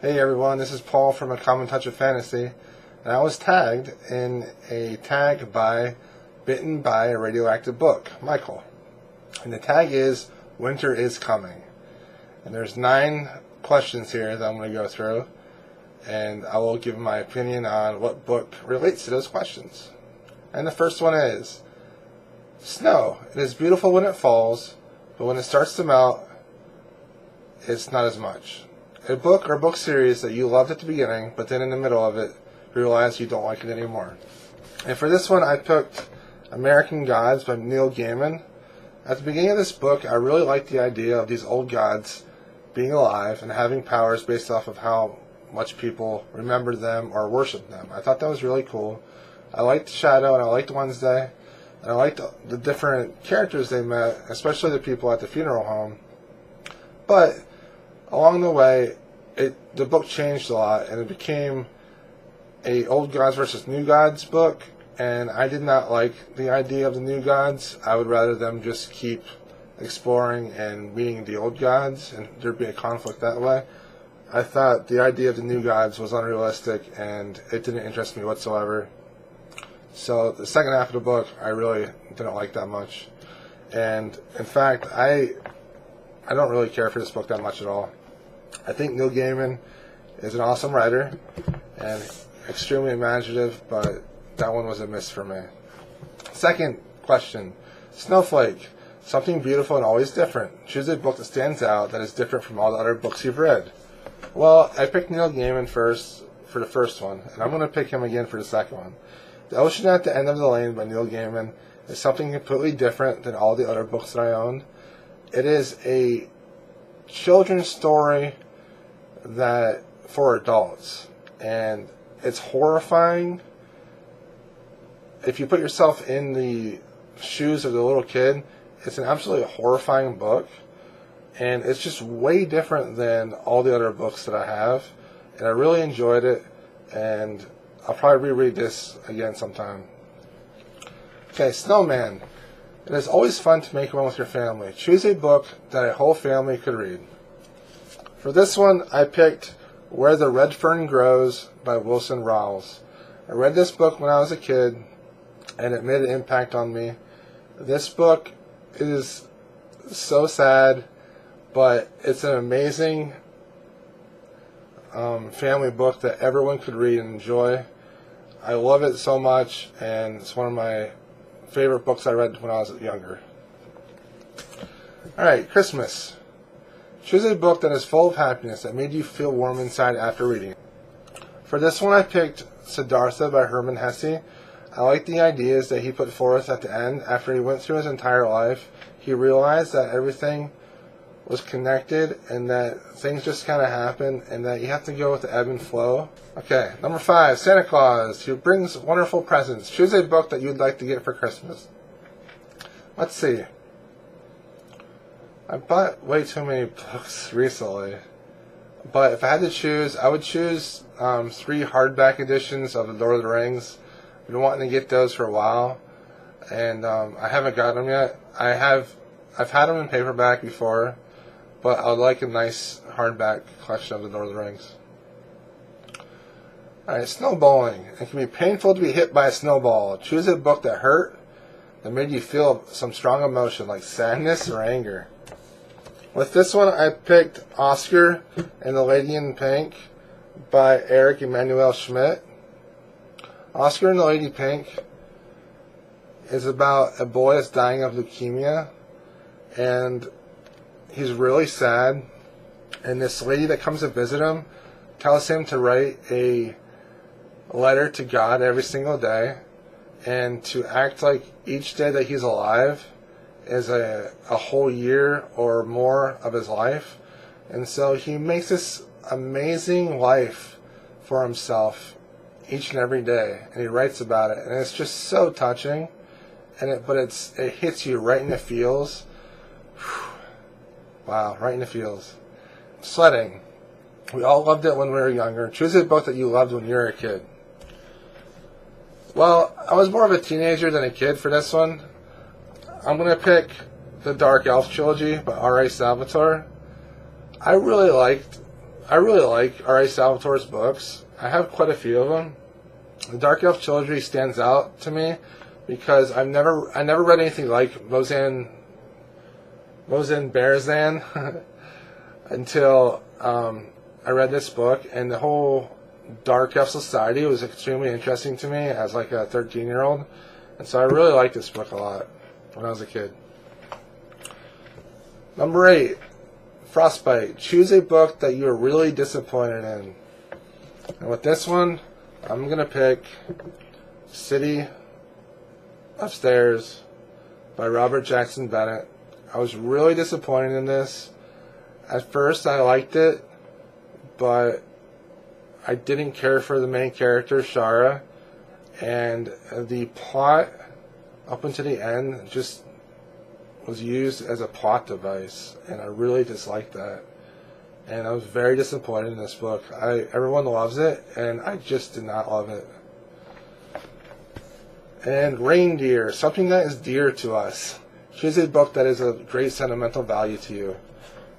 Hey everyone, this is Paul from A Common Touch of Fantasy, and I was tagged in a tag by Bitten by a Radioactive Book, Michael. And the tag is, Winter is Coming. And there's 9 questions here that I'm going to go through, and I will give my opinion on what book relates to those questions. And the first one is, snow. It is beautiful when it falls, but when it starts to melt, it's not as much. A book or book series that you loved at the beginning, but then in the middle of it, realize you don't like it anymore. And for this one, I picked American Gods by Neil Gaiman. At the beginning of this book, I really liked the idea of these old gods being alive and having powers based off of how much people remembered them or worshiped them. I thought that was really cool. I liked Shadow and I liked Wednesday. And I liked the different characters they met, especially the people at the funeral home. But along the way, the book changed a lot, and it became a old gods versus new gods book, and I did not like the idea of the new gods. I would rather them just keep exploring and meeting the old gods, and there'd be a conflict that way. I thought the idea of the new gods was unrealistic, and it didn't interest me whatsoever. So the second half of the book, I really didn't like that much. And in fact, I don't really care for this book that much at all. I think Neil Gaiman is an awesome writer and extremely imaginative, but that one was a miss for me. Second question, Snowflake. Something beautiful and always different. Choose a book that stands out that is different from all the other books you've read. Well, I picked Neil Gaiman first for the first one, and I'm going to pick him again for the second one. The Ocean at the End of the Lane by Neil Gaiman is something completely different than all the other books that I owned. It is a children's story that for adults, and it's horrifying. If you put yourself in the shoes of the little kid, it's an absolutely horrifying book, and it's just way different than all the other books that I have, and I really enjoyed it, and I'll probably reread this again sometime. Okay, Snowman. It is always fun to make one with your family. Choose a book that a whole family could read. For this one, I picked Where the Red Fern Grows by Wilson Rowles. I read this book when I was a kid, and it made an impact on me. This book is so sad, but it's an amazing family book that everyone could read and enjoy. I love it so much, and it's one of my favorite books I read when I was younger. Alright, Christmas. Choose a book that is full of happiness that made you feel warm inside after reading it. For this one, I picked Siddhartha by Hermann Hesse. I like the ideas that he put forth at the end. After he went through his entire life, he realized that everything was connected and that things just kind of happen and that you have to go with the ebb and flow. Okay, number 5, Santa Claus, who brings wonderful presents. Choose a book that you'd like to get for Christmas. Let's see. I bought way too many books recently, but if I had to choose, I would choose 3 hardback editions of The Lord of the Rings. I've been wanting to get those for a while, and I haven't got them yet. I've had them in paperback before, but I'd like a nice hardback collection of The Lord of the Rings. Alright, snowballing. It can be painful to be hit by a snowball. Choose a book that hurt, that made you feel some strong emotion like sadness or anger. With this one, I picked Oscar and the Lady in Pink by Eric Emanuel Schmidt. Oscar and the Lady Pink is about a boy that's dying of leukemia, and he's really sad, and this lady that comes to visit him tells him to write a letter to God every single day, and to act like each day that he's alive is a whole year or more of his life. And so he makes this amazing life for himself each and every day, and he writes about it, and it's just so touching, and it hits you right in the feels. Wow, right in the feels. Sledding. We all loved it when we were younger. Choose a book that you loved when you were a kid. Well, I was more of a teenager than a kid for this one. I'm going to pick The Dark Elf Trilogy by R.A. Salvatore. I really liked I really like R.A. Salvatore's books. I have quite a few of them. The Dark Elf trilogy stands out to me because I never read anything like Mozan Bearzan until I read this book, and the whole Dark Elf Society was extremely interesting to me as like a 13-year-old, and so I really liked this book a lot when I was a kid. Number 8, Frostbite. Choose a book that you are really disappointed in. And with this one, I'm going to pick City Upstairs by Robert Jackson Bennett. I was really disappointed in this. At first, I liked it, but I didn't care for the main character, Shara, and the plot up until the end just was used as a plot device, and I really disliked that. And I was very disappointed in this book. Everyone loves it, and I just did not love it. And Reindeer, something that is dear to us. Choose a book that is of great sentimental value to you.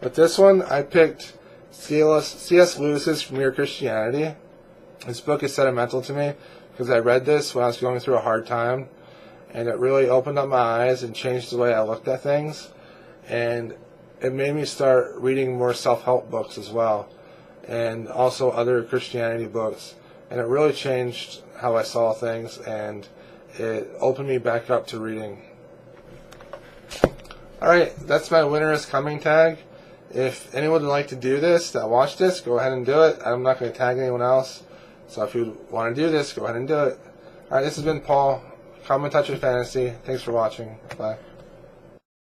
With this one, I picked C.S. Lewis's Mere Christianity. This book is sentimental to me because I read this when I was going through a hard time, and it really opened up my eyes and changed the way I looked at things. And it made me start reading more self-help books as well, and also other Christianity books. And it really changed how I saw things, and it opened me back up to reading. Alright, that's my winter is coming tag. If anyone would like to do this, that watched this, go ahead and do it. I'm not going to tag anyone else. So if you want to do this, go ahead and do it. Alright, this has been Paul. Come and touch your fantasy. Thanks for watching. Bye.